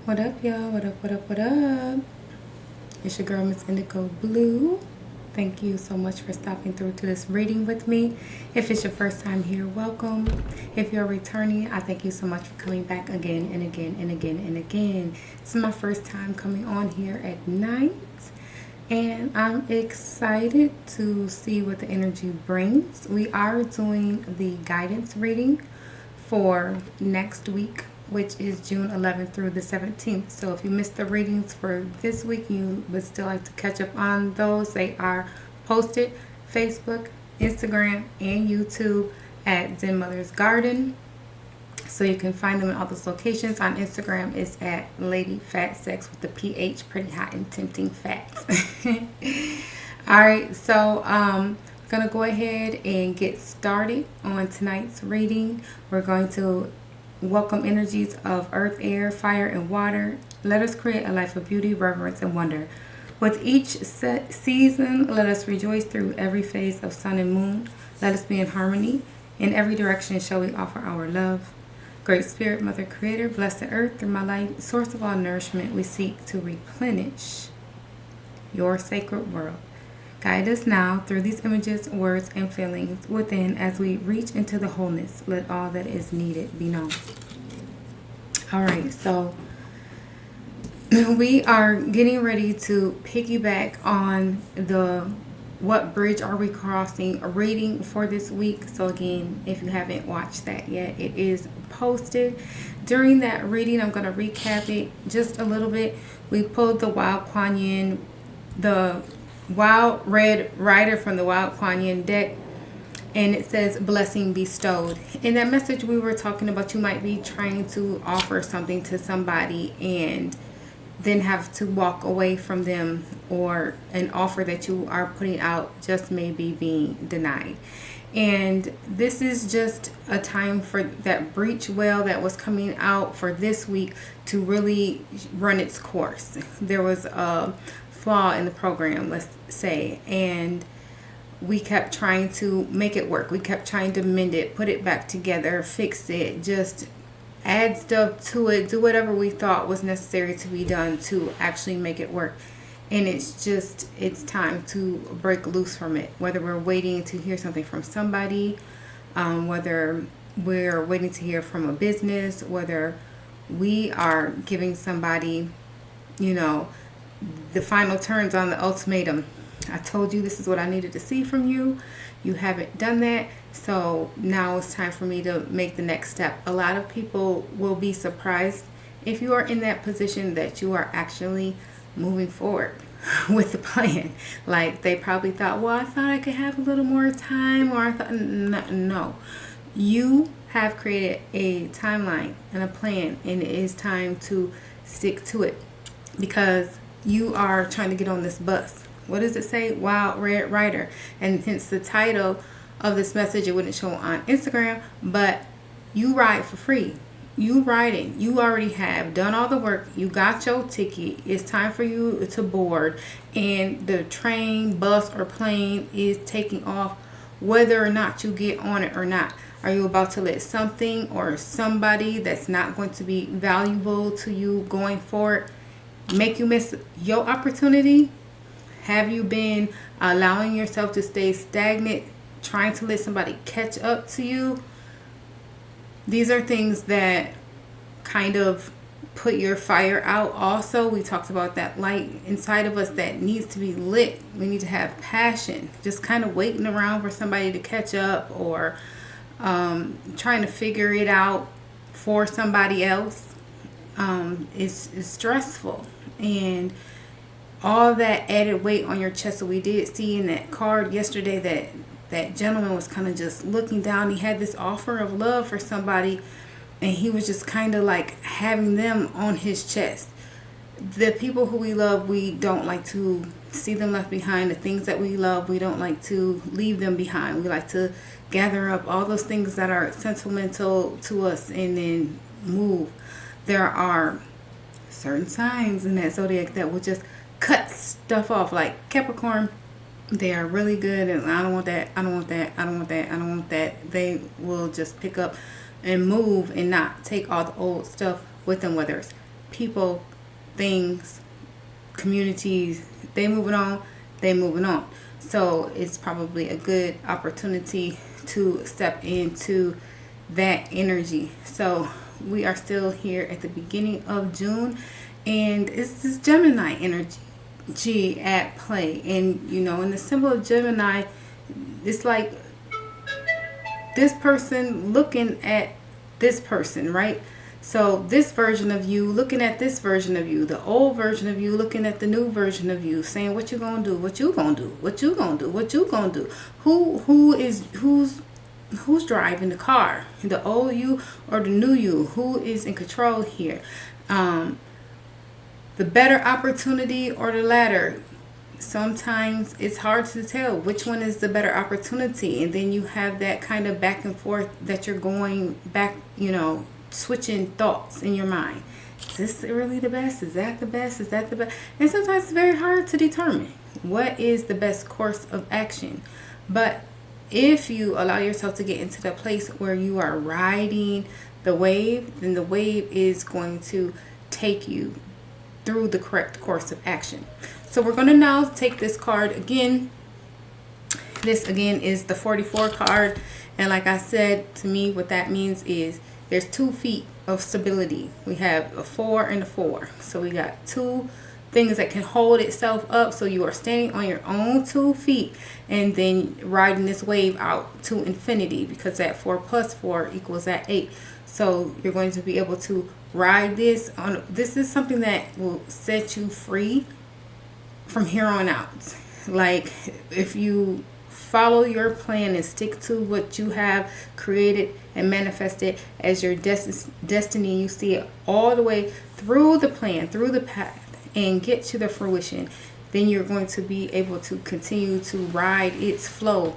What up, y'all? What up, what up, what up? It's your girl, Miss Indigo Blue. Thank you so much for stopping through to this reading with me. If it's your first time here, welcome. If you're returning, I thank you so much for coming back again and again and again and again. This is my first time coming on here at night, and I'm excited to see what the energy brings. We are doing the guidance reading for next week, which is June 11th through the 17th. So if you missed the readings for this week, you would still like to catch up on those. They are posted Facebook, Instagram, and YouTube at Zen Mother's Garden. So you can find them in all those locations. On Instagram, it's at Lady Fat Sex with the PH, pretty hot and tempting facts. All right, so gonna go ahead and get started on tonight's reading. We're going to welcome energies of earth, air, fire, and water. Let us create a life of beauty, reverence, and wonder. With each season, let us rejoice through every phase of sun and moon. Let us be in harmony. In every direction shall we offer our love. Great Spirit, Mother Creator, bless the earth through my light, source of all nourishment. We seek to replenish your sacred world. Guide us now through these images, words, and feelings within as we reach into the wholeness. Let all that is needed be known. All right, so we are getting ready to piggyback on the What Bridge Are We Crossing reading for this week. So again, if you haven't watched that yet, it is posted. During that reading, I'm going to recap it just a little bit. We pulled the Wild Kuan Yin, the Wild Red Rider from the Wild Kuan Yin deck, and it says blessing bestowed. In that message, we were talking about you might be trying to offer something to somebody and then have to walk away from them, or an offer that you are putting out just may be being denied. And this is just a time for that breach whale that was coming out for this week to really run its course. There was a flaw in the program, let's say, and we kept trying to make it work. We kept trying to mend it, put it back together, fix it, just add stuff to it, do whatever we thought was necessary to be done to actually make it work. And it's time to break loose from it, whether we're waiting to hear something from somebody, whether we're waiting to hear from a business, whether we are giving somebody, the final turns on the ultimatum. I told you this is what I needed to see from you. You haven't done that. So now it's time for me to make the next step. A lot of people will be surprised if you are in that position that you are actually moving forward with the plan. Like, they probably thought, well, I thought I could have a little more time, or I thought, no. You have created a timeline and a plan, and it is time to stick to it, because you are trying to get on this bus. What does it say? Wild Red Rider. And hence the title of this message. It wouldn't show on Instagram, but you ride for free. You riding. You already have done all the work. You got your ticket. It's time for you to board, and the train, bus, or plane is taking off, whether or not you get on it or not. Are you about to let something or somebody that's not going to be valuable to you going forward make you miss your opportunity? Have you been allowing yourself to stay stagnant, trying to let somebody catch up to you? These are things that kind of put your fire out. Also, we talked about that light inside of us that needs to be lit. We need to have passion. Just kind of waiting around for somebody to catch up, or trying to figure it out for somebody else is stressful. And all that added weight on your chest. So we did see in that card yesterday that gentleman was kind of just looking down. He had this offer of love for somebody, and he was just kind of like having them on his chest. The people who we love, we don't like to see them left behind. The things that we love, we don't like to leave them behind. We like to gather up all those things that are sentimental to us and then move. There are certain signs in that zodiac that will just cut stuff off, like Capricorn. They are really good, and I don't want that, I don't want that, I don't want that, I don't want that. They will just pick up and move and not take all the old stuff with them, whether it's people, things, communities, they moving on. So it's probably a good opportunity to step into that energy. So we are still here at the beginning of June, and it's this Gemini energy at play. And you know, in the symbol of Gemini, it's like this person looking at this person, right? So this version of you looking at this version of you, the old version of you looking at the new version of you, saying what you gonna do, what you gonna do, what you gonna do, what you gonna do. Who's driving the car, the old you or the new you? Who is in control here? The better opportunity or the latter? Sometimes it's hard to tell which one is the better opportunity, and then you have that kind of back and forth that you're going back, you know, switching thoughts in your mind. Is this really the best? Is that the best? Is that the best? And sometimes it's very hard to determine what is the best course of action. But if you allow yourself to get into the place where you are riding the wave, then the wave is going to take you through the correct course of action. So we're going to now take this card again. This again is the 44 card. And like I said, to me, what that means is there's 2 feet of stability. We have a 4 and a 4. So we got 2 things that can hold itself up. So you are standing on your own 2 feet and then riding this wave out to infinity, because that 4 plus 4 equals that 8. So you're going to be able to ride this on. This is something that will set you free from here on out. Like, if you follow your plan and stick to what you have created and manifested as your destiny, you see it all the way through the plan, through the path, and get to the fruition, then you're going to be able to continue to ride its flow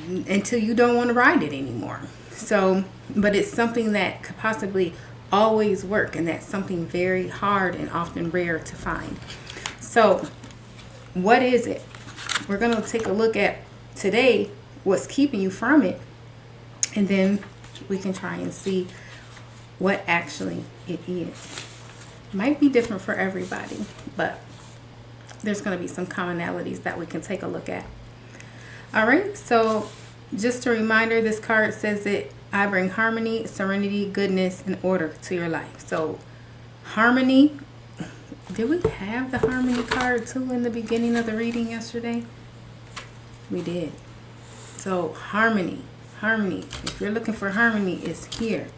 until you don't want to ride it anymore. So, but it's something that could possibly always work, and that's something very hard and often rare to find. So what is it? We're going to take a look at today what's keeping you from it, and then we can try and see what actually it is. Might be different for everybody, but there's going to be some commonalities that we can take a look at. All right, so just a reminder, this card says that I bring harmony, serenity, goodness, and order to your life. So harmony, did we have the harmony card too in the beginning of the reading yesterday? We did. So harmony, if you're looking for harmony, it's here.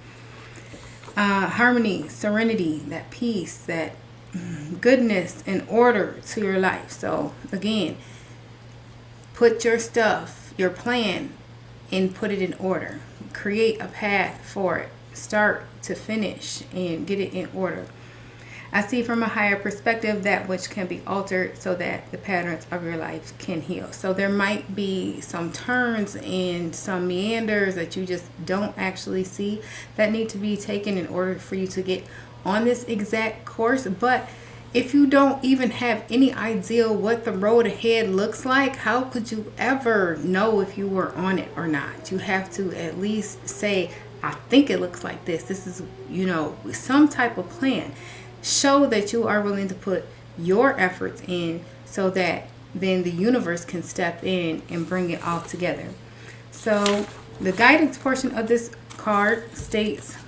Harmony, serenity, that peace, that goodness and order to your life. So again, put your stuff, your plan, and put it in order. Create a path for it, start to finish, and get it in order. I see from a higher perspective that which can be altered so that the patterns of your life can heal. So there might be some turns and some meanders that you just don't actually see that need to be taken in order for you to get on this exact course. But if you don't even have any idea what the road ahead looks like, how could you ever know if you were on it or not? You have to at least say, I think it looks like this. This is, you know, some type of plan. Show that you are willing to put your efforts in so that then the universe can step in and bring it all together. So the guidance portion of this card states,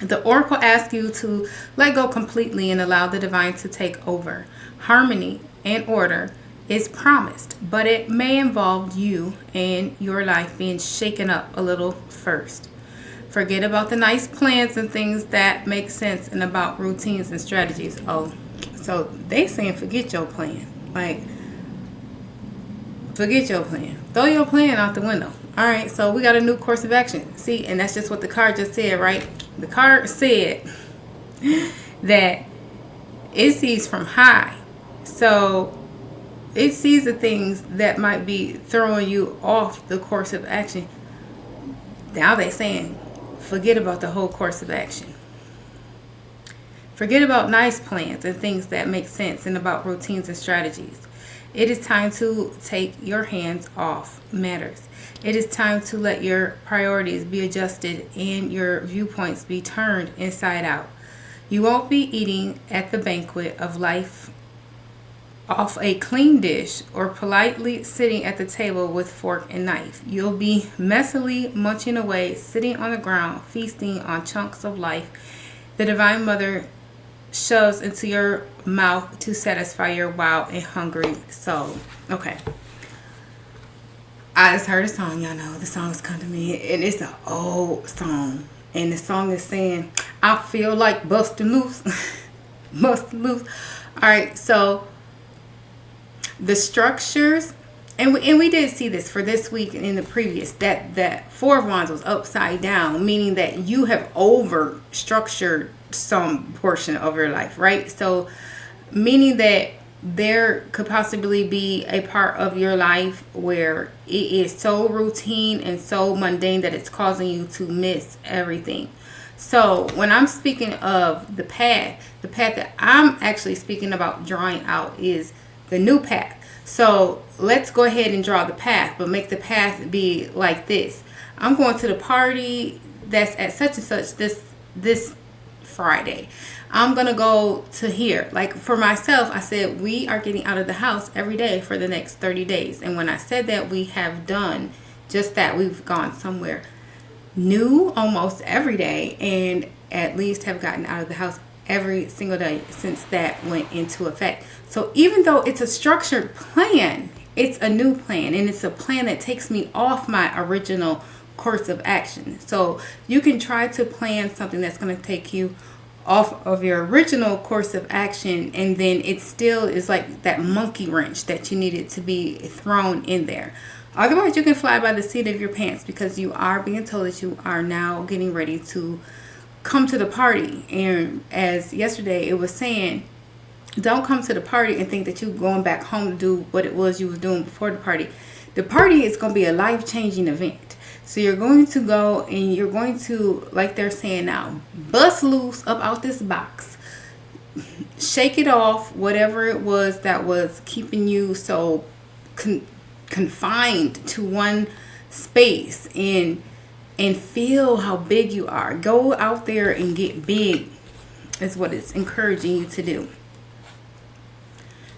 the oracle asks you to let go completely and allow the divine to take over. Harmony and order is promised, but it may involve you and your life being shaken up a little first. Forget about the nice plans and things that make sense and about routines and strategies. Oh, so they saying forget your plan. Like, forget your plan. Throw your plan out the window. All right, so we got a new course of action. See, and that's just what the card just said, right? The card said that it sees from high. So it sees the things that might be throwing you off the course of action. Now they're saying, forget about the whole course of action. Forget about nice plans and things that make sense and about routines and strategies. It is time to take your hands off matters. It is time to let your priorities be adjusted and your viewpoints be turned inside out. You won't be eating at the banquet of life off a clean dish or politely sitting at the table with fork and knife. You'll be messily munching away, sitting on the ground, feasting on chunks of life the Divine Mother shoves into your mouth to satisfy your wild and hungry soul. Okay. I just heard a song, y'all know the song's come to me, and it's an old song. And the song is saying, I feel like busting loose. Busting loose. Alright, so the structures, and we did see this for this week and in the previous, that Four of Wands was upside down, meaning that you have over structured some portion of your life, right? So meaning that there could possibly be a part of your life where it is so routine and so mundane that it's causing you to miss everything. So when I'm speaking of the path that I'm actually speaking about drawing out is the new path. So let's go ahead and draw the path, but make the path be like this. I'm going to the party that's at such and such this Friday. I'm going to go to here. Like for myself, I said we are getting out of the house every day for the next 30 days. And when I said that, we have done just that. We've gone somewhere new almost every day and at least have gotten out of the house every single day since that went into effect. So even though it's a structured plan, it's a new plan, and it's a plan that takes me off my original course of action. So you can try to plan something that's going to take you off of your original course of action, and then it still is like that monkey wrench that you needed to be thrown in there. Otherwise, you can fly by the seat of your pants because you are being told that you are now getting ready to come to the party. And as yesterday it was saying, don't come to the party and think that you're going back home to do what it was you was doing before the party. The party is going to be a life-changing event. So you're going to go and you're going to, like they're saying now, bust loose up out this box. Shake it off, whatever it was that was keeping you so confined to one space, and feel how big you are. Go out there and get big is what it's encouraging you to do.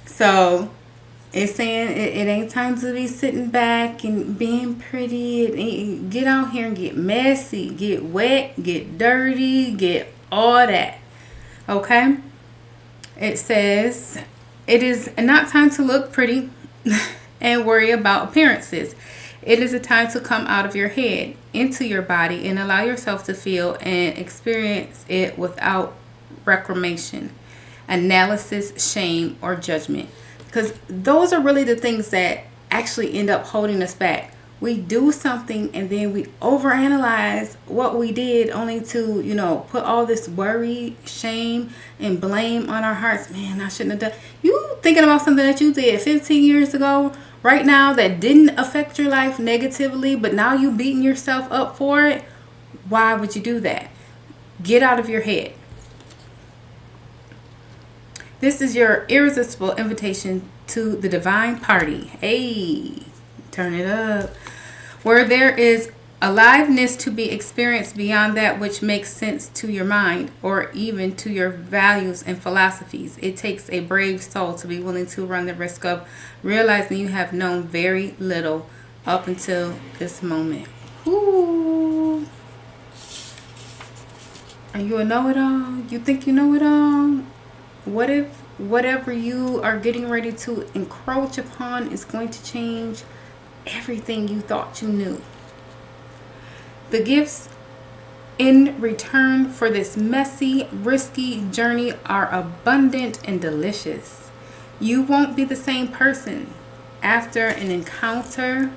So it's saying it ain't time to be sitting back and being pretty. Get out here and get messy, get wet, get dirty, get all that. Okay? It says it is not time to look pretty and worry about appearances. It is a time to come out of your head into your body and allow yourself to feel and experience it without reclamation, analysis, shame, or judgment. Because those are really the things that actually end up holding us back. We do something and then we overanalyze what we did, only to, put all this worry, shame, and blame on our hearts. Man, I shouldn't have done. You thinking about something that you did 15 years ago right now that didn't affect your life negatively, but now you beating yourself up for it. Why would you do that? Get out of your head. This is your irresistible invitation to the divine party. Hey, turn it up. Where there is aliveness to be experienced beyond that which makes sense to your mind or even to your values and philosophies. It takes a brave soul to be willing to run the risk of realizing you have known very little up until this moment. Ooh. Are you a know-it-all? You think you know it all? What if whatever you are getting ready to encroach upon is going to change everything you thought you knew? The gifts in return for this messy, risky journey are abundant and delicious. You won't be the same person after an encounter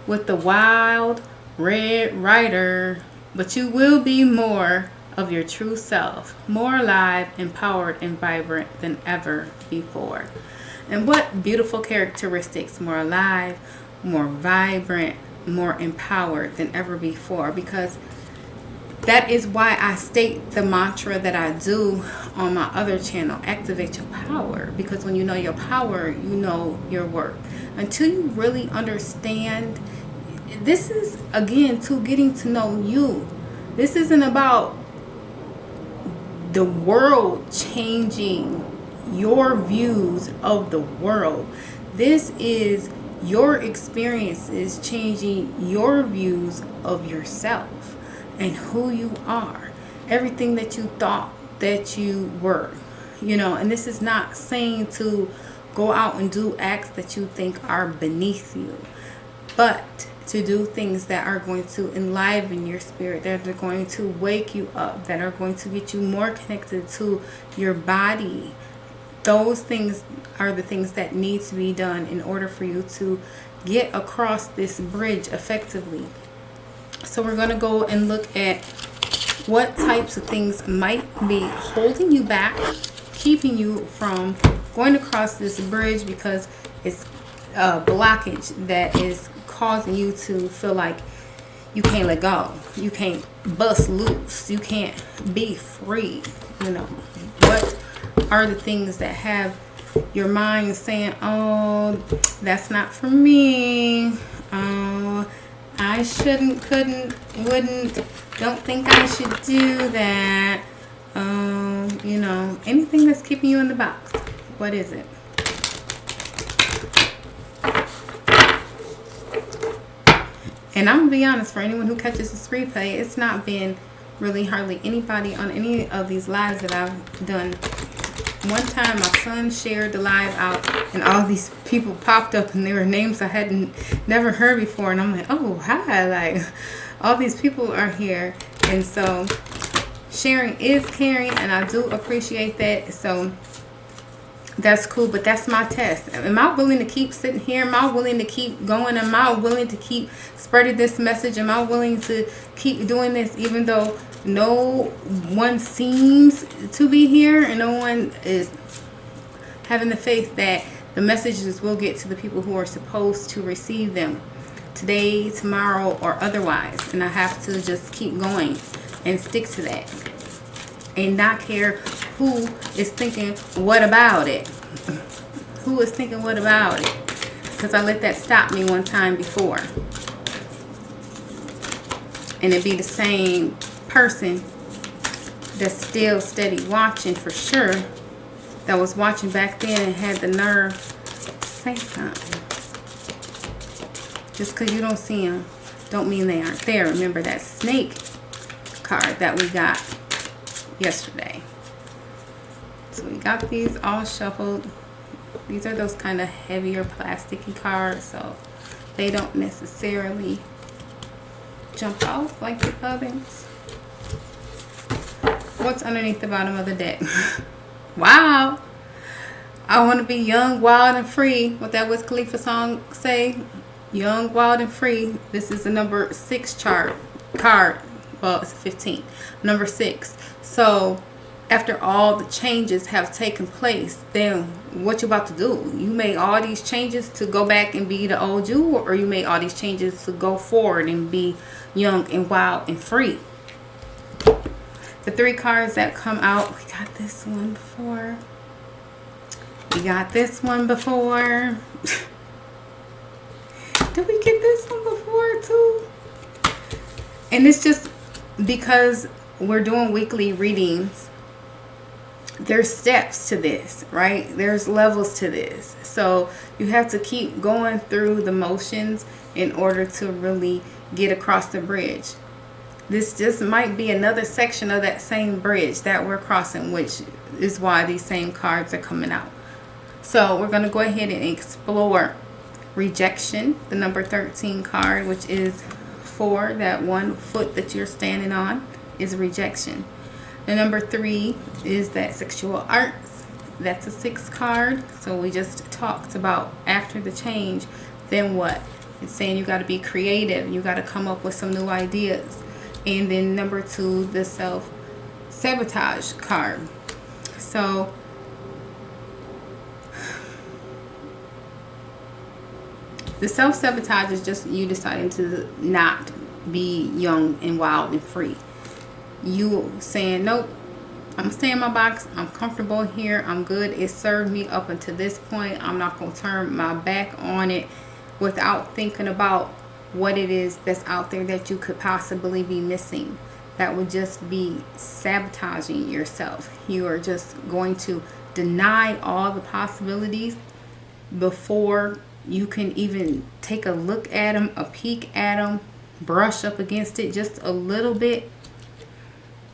with the wild red rider, but you will be more of your true self, more alive, empowered, and vibrant than ever before. And what beautiful characteristics: more alive, more vibrant, more empowered than ever before, because that is why I state the mantra that I do on my other channel, activate your power, because when you know your power, you know your worth. Until you really understand, this is again to getting to know you. This isn't about the world changing your views of the world. This is your experiences changing your views of yourself and who you are, everything that you thought that you were, and this is not saying to go out and do acts that you think are beneath you, but to do things that are going to enliven your spirit, that are going to wake you up, that are going to get you more connected to your body. Those things are the things that need to be done in order for you to get across this bridge effectively. So we're going to go and look at what types of things might be holding you back, keeping you from going across this bridge, because it's a blockage that is causing you to feel like you can't let go, you can't bust loose, you can't be free. What are the things that have your mind saying, oh, that's not for me, oh, I shouldn't, couldn't, wouldn't, don't think I should do that, anything that's keeping you in the box? What is it? And I'm going to be honest, for anyone who catches this replay, it's not been really hardly anybody on any of these lives that I've done. One time my son shared the live out and all these people popped up and there were names I hadn't never heard before. And I'm like, oh, hi, like all these people are here. And so sharing is caring, and I do appreciate that. So that's cool, but that's my test. Am I willing to keep sitting here? Am I willing to keep going? Am I willing to keep spreading this message? Am I willing to keep doing this even though no one seems to be here and no one is having the faith that the messages will get to the people who are supposed to receive them today, tomorrow, or otherwise? And I have to just keep going and stick to that and not care who is thinking, what about it? Who is thinking, what about it? Because I let that stop me one time before. And it'd be the same person that's still steady watching for sure, that was watching back then and had the nerve to say something. Just because you don't see them don't mean they aren't there. Remember that snake card that we got yesterday. So we got these all shuffled. These are those kind of heavier plasticky cards, so they don't necessarily jump off like the others. What's underneath the bottom of the deck? Wow. I want to be young, wild, and free. What that Wiz Khalifa song say? Young, wild, and free. This is the number 6 card. Well, it's a 15. Number 6. So after all the changes have taken place, then what you about to do? You made all these changes to go back and be the old you, or you made all these changes to go forward and be young and wild and free? The 3 cards that come out, we got this one before. We got this one before. Did we get this one before too? And it's just because we're doing weekly readings, there's steps to this, right? There's levels to this. So you have to keep going through the motions in order to really get across the bridge. This just might be another section of that same bridge that we're crossing, which is why these same cards are coming out. So we're going to go ahead and explore rejection, the number 13 card, which is for that one foot that you're standing on, is rejection. The number 3 is that sexual arts. That's a 6 card. So we just talked about after the change, then what? It's saying you got to be creative. You got to come up with some new ideas. And then number 2, the self-sabotage card. So the self-sabotage is just you deciding to not be young and wild and free. You saying, nope, I'm staying in my box. I'm comfortable here. I'm good. It served me up until this point. I'm not going to turn my back on it without thinking about what it is that's out there that you could possibly be missing. that would just be sabotaging yourself. You are just going to deny all the possibilities before you can even take a look at them, a peek at them, brush up against it just a little bit.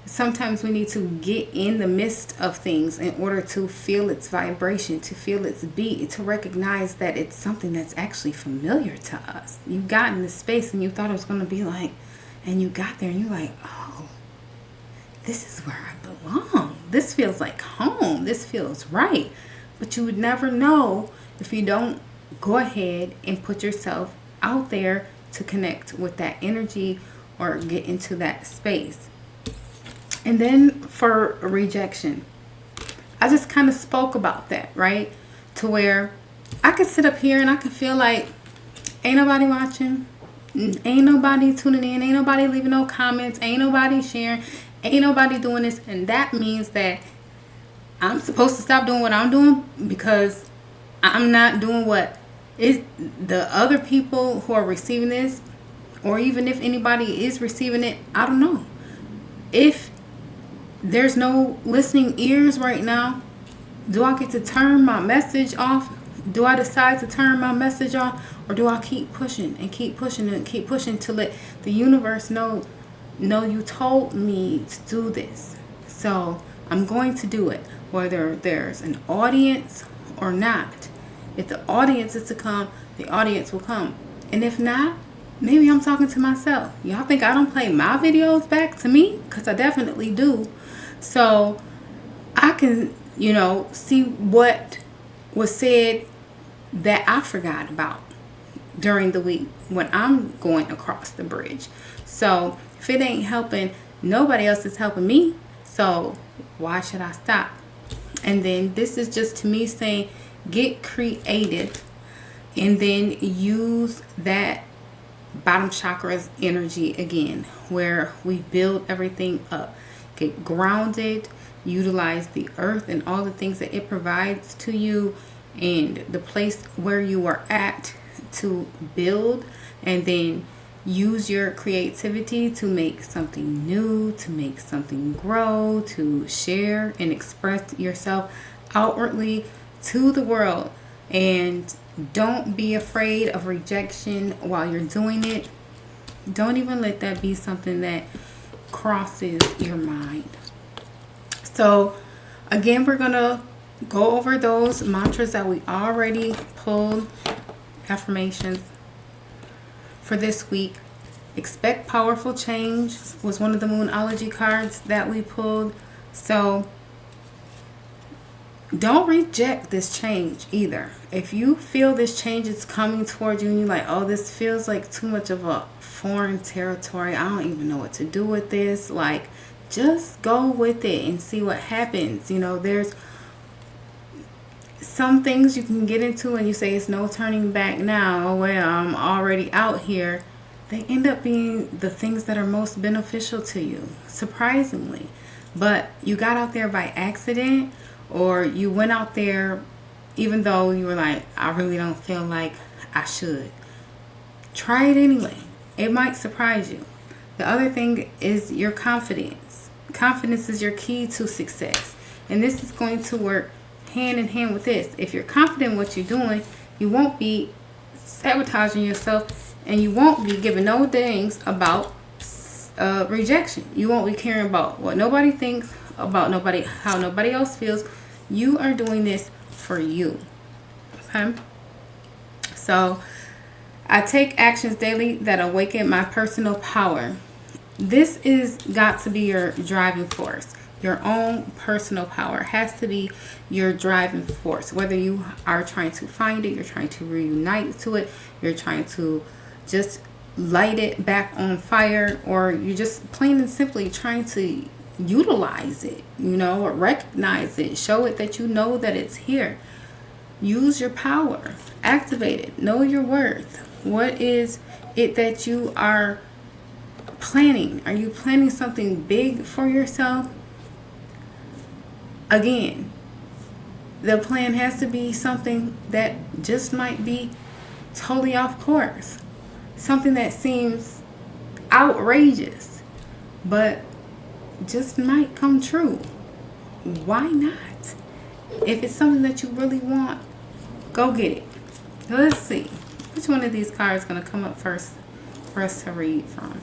Sometimes we need to get in the midst of things in order to feel its vibration, to feel its beat, to recognize that it's something that's actually familiar to us. You got in this space and you thought it was going to be like, and you got there and you're like, oh, this is where I belong. This feels like home. This feels right. But you would never know if you don't go ahead and put yourself out there to connect with that energy or get into that space. And then for rejection, I just kind of spoke about that, right? To where I could sit up here and I could feel like ain't nobody watching, ain't nobody tuning in, ain't nobody leaving no comments, ain't nobody sharing, ain't nobody doing this. And that means that I'm supposed to stop doing what I'm doing because I'm not doing what is the other people who are receiving this, or even if anybody is receiving it, I don't know. If there's no listening ears right now, do I get to turn my message off? Do I decide to turn my message off? Or do I keep pushing and keep pushing and keep pushing to let the universe know, no, you told me to do this. So I'm going to do it, whether there's an audience or not. If the audience is to come, the audience will come. And if not, maybe I'm talking to myself. Y'all think I don't play my videos back to me? Because I definitely do. So I can, see what was said that I forgot about during the week when I'm going across the bridge. So if it ain't helping, nobody else is helping me. So why should I stop? And then this is just to me saying, get creative and then use that bottom chakra's energy again, where we build everything up. Get grounded, utilize the earth and all the things that it provides to you and the place where you are at to build, and then use your creativity to make something new, to make something grow, to share and express yourself outwardly to the world. And don't be afraid of rejection while you're doing it. Don't even let that be something that crosses your mind. So again, we're going to go over those mantras that we already pulled, affirmations for this week. Expect powerful change was one of the Moonology cards that we pulled. So don't reject this change either. If you feel this change is coming towards you and you're like, oh, this feels like too much of a foreign territory, I don't even know what to do with this, like, just go with it and see what happens. There's some things you can get into and you say it's no turning back now. Well, I'm already out here. They end up being the things that are most beneficial to you, surprisingly. But you got out there by accident, or you went out there even though you were like, I really don't feel like I should. Try it anyway. It might surprise you. The other thing is your confidence. Confidence is your key to success. And this is going to work hand in hand with this. If you're confident in what you're doing, you won't be sabotaging yourself, and you won't be giving no dings about rejection. You won't be caring about what nobody thinks, about nobody, how nobody else feels. You are doing this for you. Okay? So I take actions daily that awaken my personal power. This is got to be your driving force. Your own personal power has to be your driving force. Whether you are trying to find it, you're trying to reunite to it, you're trying to just light it back on fire, or you're just plain and simply trying to utilize it, or recognize it, show it that you know that it's here. Use your power, activate it, know your worth. What is it that you are planning? Are you planning something big for yourself? Again, the plan has to be something that just might be totally off course. Something that seems outrageous. But just might come true. Why not? If it's something that you really want, go get it. Let's see. Which one of these cards is going to come up first for us to read from?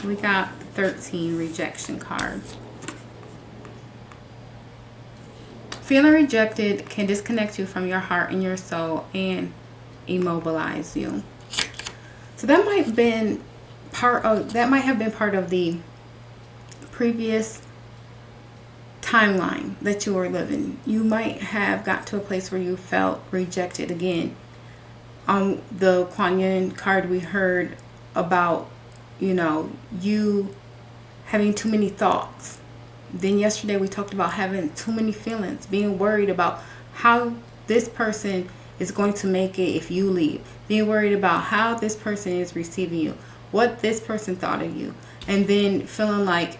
We got 13, rejection card. Feeling rejected can disconnect you from your heart and your soul and immobilize you. So that might have been part of the previous timeline that you were living. You might have got to a place where you felt rejected again. On the Kuan Yin card, we heard about, you having too many thoughts. Then yesterday we talked about having too many feelings, being worried about how this person is going to make it if you leave, being worried about how this person is receiving you, what this person thought of you, and then feeling like,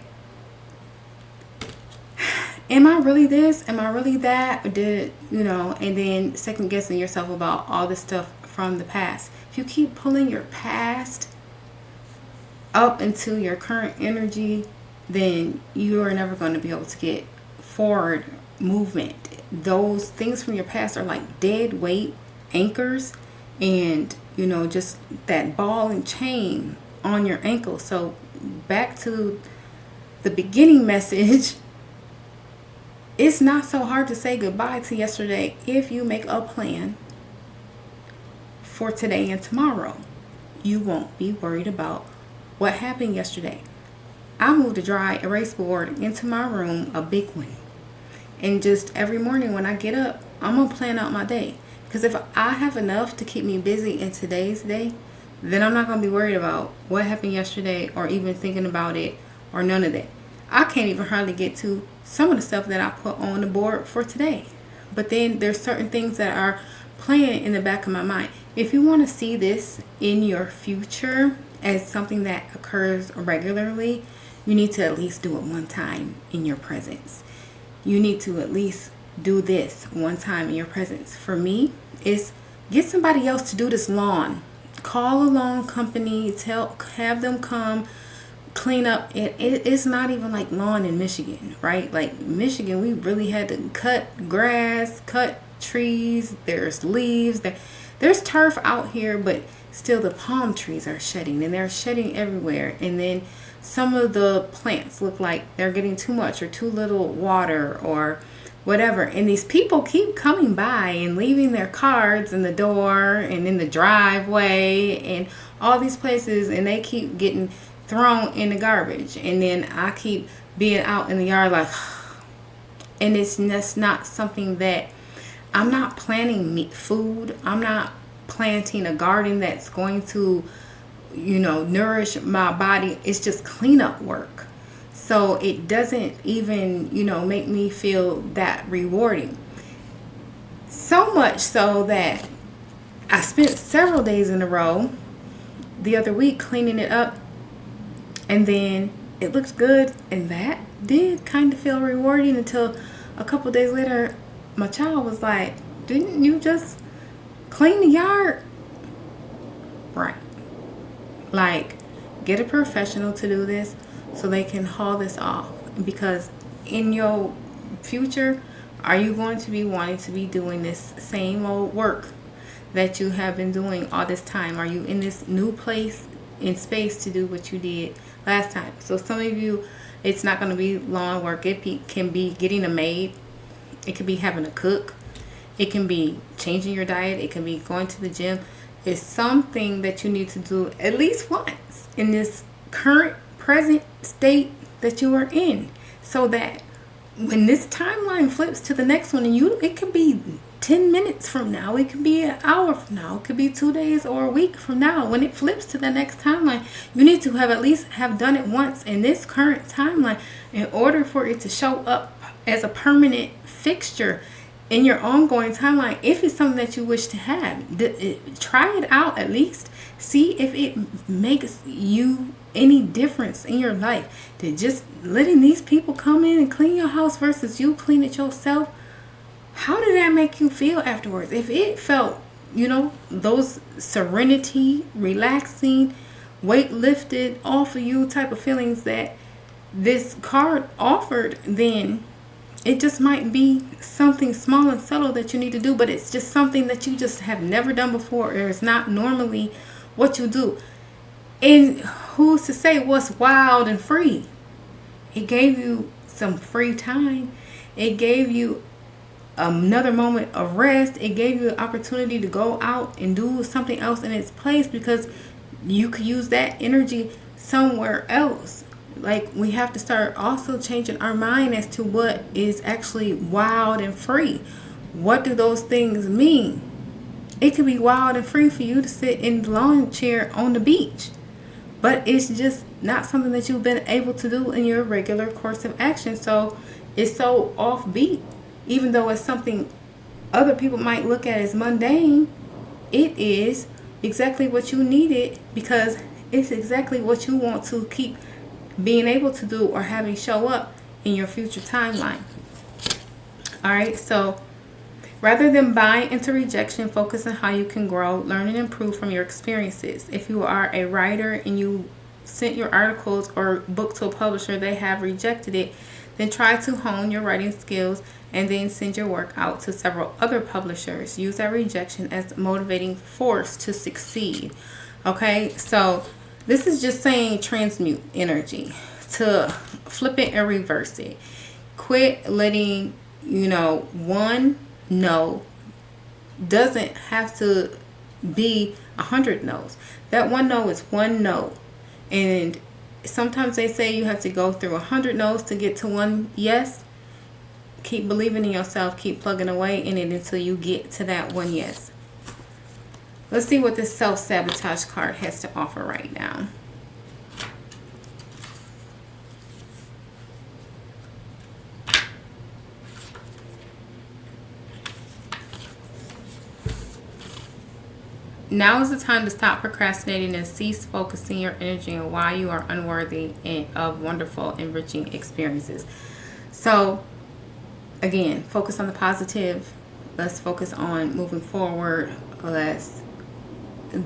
am I really this? Am I really that? Or and then second guessing yourself about all this stuff from the past. If you keep pulling your past up into your current energy, then you are never going to be able to get forward movement. Those things from your past are like dead weight anchors, and just that ball and chain on your ankle. So back to the beginning message, it's not so hard to say goodbye to yesterday if you make a plan for today and tomorrow. You won't be worried about what happened yesterday. I moved a dry erase board into my room, a big one. And just every morning when I get up, I'm going to plan out my day. Because if I have enough to keep me busy in today's day, then I'm not going to be worried about what happened yesterday or even thinking about it or none of that. I can't even hardly get to some of the stuff that I put on the board for today. But then there's certain things that are playing in the back of my mind. If you want to see this in your future as something that occurs regularly, you need to at least do it one time in your presence. You need to at least do this one time in your presence. For me, it's get somebody else to do this lawn. Call a lawn company, have them come clean up. It's not even like lawn in Michigan, right? Like Michigan, we really had to cut grass, cut trees. There's leaves. There's turf out here, but still the palm trees are shedding, and they're shedding everywhere. And then some of the plants look like they're getting too much or too little water or whatever. And these people keep coming by and leaving their cards in the door and in the driveway and all these places, and they keep getting thrown in the garbage. And then I keep being out in the yard like, and that's not something that I'm not planting food. I'm not planting a garden that's going to nourish my body. It's just cleanup work. So it doesn't even, make me feel that rewarding. So much so that I spent several days in a row the other week cleaning it up, and then it looked good, and that did kind of feel rewarding until a couple days later, my child was like, didn't you just clean the yard? Right. Like, get a professional to do this so they can haul this off. Because in your future, are you going to be wanting to be doing this same old work that you have been doing all this time? Are you in this new place in space to do what you did last time? So some of you, it's not going to be lawn work. It can be getting a maid. It could be having a cook. It can be changing your diet. It can be going to the gym. It's something that you need to do at least once in this current present state that you are in, so that when this timeline flips to the next one, and it could be 10 minutes from now, it could be an hour from now, it could be 2 days or a week from now. When it flips to the next timeline, you need to have at least have done it once in this current timeline in order for it to show up as a permanent fixture in your ongoing timeline. If it's something that you wish to have, try it out at least. See if it makes you any difference in your life. That just letting these people come in and clean your house versus you clean it yourself. How did that make you feel afterwards? If it felt, those serenity, relaxing, weight lifted off of you type of feelings that this card offered, then it just might be something small and subtle that you need to do, but it's just something that you just have never done before, or it's not normally what you do. And who's to say what's wild and free? It gave you some free time. It gave you another moment of rest. It gave you an opportunity to go out and do something else in its place, because you could use that energy somewhere else. Like, we have to start also changing our mind as to what is actually wild and free. What do those things mean? It could be wild and free for you to sit in the lawn chair on the beach, but it's just not something that you've been able to do in your regular course of action. So it's so offbeat. Even though it's something other people might look at as mundane, it is exactly what you needed, because it's exactly what you want to keep being able to do or having show up in your future timeline. All right, so rather than buy into rejection, focus on how you can grow, learn, and improve from your experiences. If you are a writer and you sent your articles or book to a publisher, they have rejected it, then try to hone your writing skills and then send your work out to several other publishers. Use that rejection as a motivating force to succeed. Okay, so this is just saying transmute energy, to flip it and reverse it. Quit letting, one no doesn't have to be 100 no's. That one no is one no. And sometimes they say you have to go through 100 no's to get to one yes. Keep believing in yourself. Keep plugging away in it until you get to that one yes. Let's see what this self-sabotage card has to offer right now. Now is the time to stop procrastinating and cease focusing your energy on why you are unworthy of wonderful, enriching experiences. So, again, focus on the positive. Let's focus on moving forward. Let's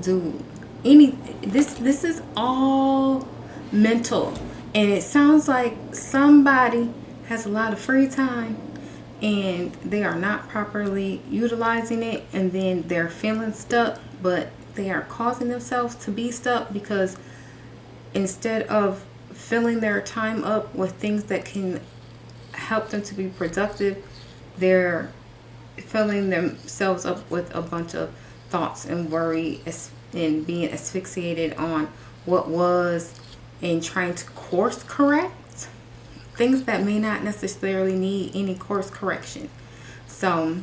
do this is all mental, and it sounds like somebody has a lot of free time and they are not properly utilizing it, and then they're feeling stuck, but they are causing themselves to be stuck because instead of filling their time up with things that can help them to be productive, they're filling themselves up with a bunch of thoughts and worry and being asphyxiated on what was, and trying to course correct things that may not necessarily need any course correction. So,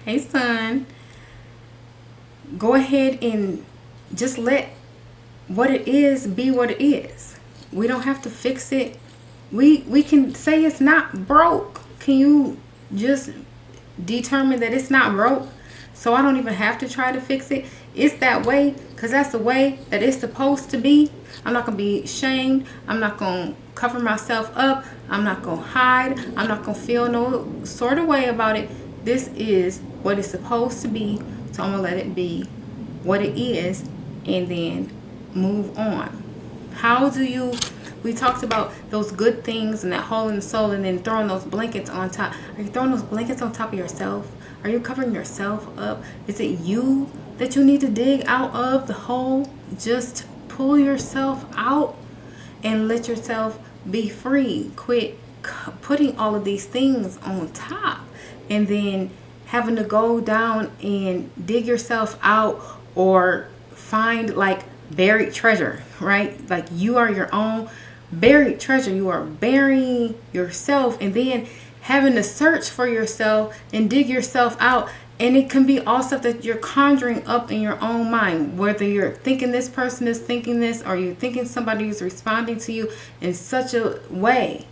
hey son, go ahead and just let what it is be what it is. We don't have to fix it. We can say it's not broke. Can you just determine that it's not broke, so I don't even have to try to fix it? It's that way because that's the way that it's supposed to be. I'm not going to be shamed. I'm not going to cover myself up. I'm not going to hide. I'm not going to feel no sort of way about it. This is what it's supposed to be, so I'm going to let it be what it is and then move on. How do you... We talked about those good things and that hole in the soul, and then throwing those blankets on top. Are you throwing those blankets on top of yourself? Are you covering yourself up? Is it you that you need to dig out of the hole? Just pull yourself out and let yourself be free. Quit putting all of these things on top and then having to go down and dig yourself out or find like buried treasure, right? Like you are your own buried treasure. You are burying yourself and then having to search for yourself and dig yourself out. And it can be all stuff that you're conjuring up in your own mind, whether you're thinking this person is thinking this, or you're thinking somebody is responding to you in such a way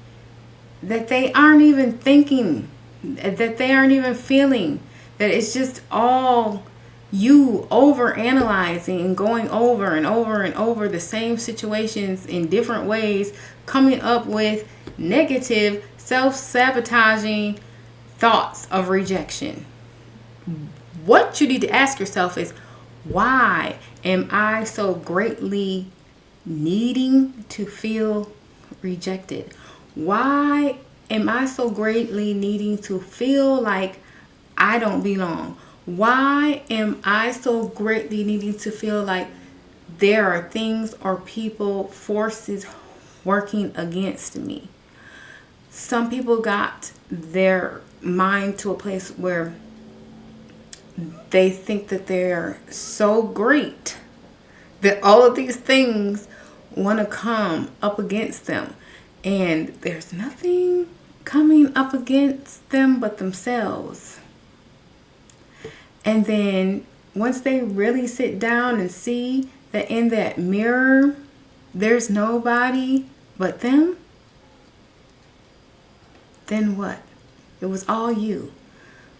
that they aren't even thinking, that they aren't even feeling, that it's just all you over analyzing and going over and over and over the same situations in different ways, coming up with negative, self-sabotaging thoughts of rejection. What you need to ask yourself is, why am I so greatly needing to feel rejected? Why am I so greatly needing to feel like I don't belong? Why am I so greatly needing to feel like there are things or people, forces working against me? Some people got their mind to a place where they think that they're so great that all of these things want to come up against them. And there's nothing coming up against them but themselves. And then once they really sit down and see that in that mirror, there's nobody but them, then what? It was all you.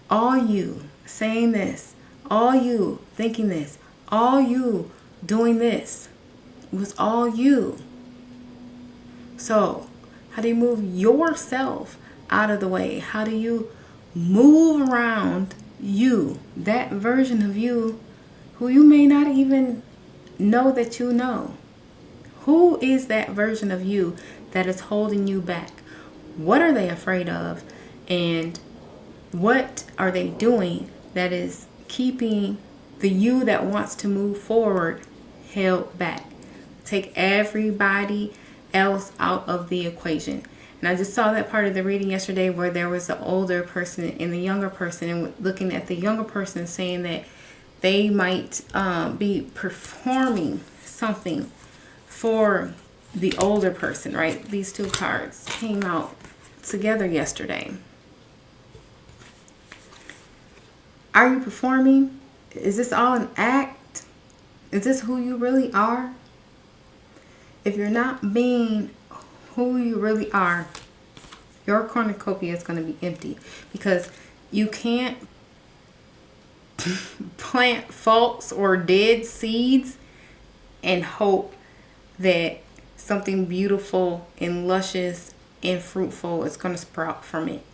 All you saying this. All you thinking this. All you doing this. It was all you. So, how do you move yourself out of the way? How do you move around you, that version of you who you may not even know that you know? Who is that version of you that is holding you back? What are they afraid of? And what are they doing that is keeping the you that wants to move forward held back? Take everybody else out of the equation. And I just saw that part of the reading yesterday where there was the older person and the younger person, and looking at the younger person saying that they might be performing something for the older person, right? These two cards came out together yesterday. Are you performing? Is this all an act? Is this who you really are? If you're not being who you really are, your cornucopia is going to be empty, because you can't plant false or dead seeds and hope that something beautiful and luscious and fruitful is going to sprout from it.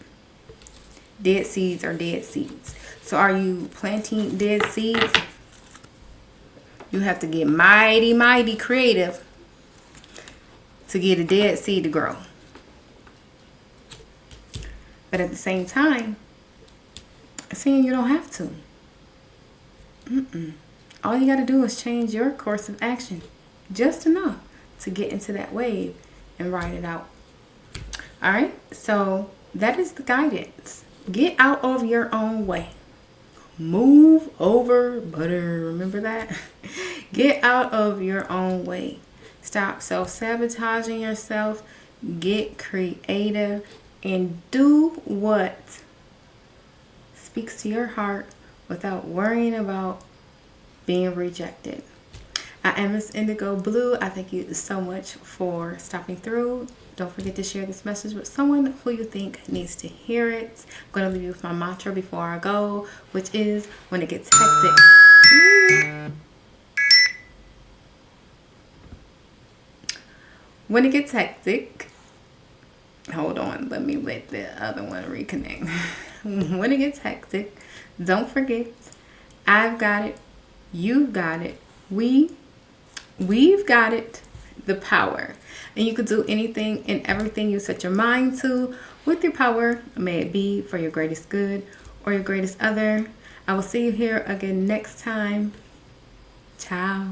Dead seeds are dead seeds. So are you planting dead seeds? You have to get mighty, mighty creative to get a dead seed to grow. But at the same time, I'm saying you don't have to. All you got to do is change your course of action just enough to get into that wave and ride it out. All right, so that is the guidance. Get out of your own way. Move over butter. Remember that? Get out of your own way. Stop self-sabotaging yourself. Get creative and do what speaks to your heart without worrying about being rejected. I am Miss Indigo Blue. I thank you so much for stopping through. Don't forget to share this message with someone who you think needs to hear it. I'm going to leave you with my mantra before I go, which is, when it gets hectic. When it gets hectic, hold on, let me let the other one reconnect. When it gets hectic, don't forget, I've got it, you've got it, we've got it, the power. And you could do anything and everything you set your mind to with your power, may it be for your greatest good or your greatest other. I will see you here again next time. Ciao.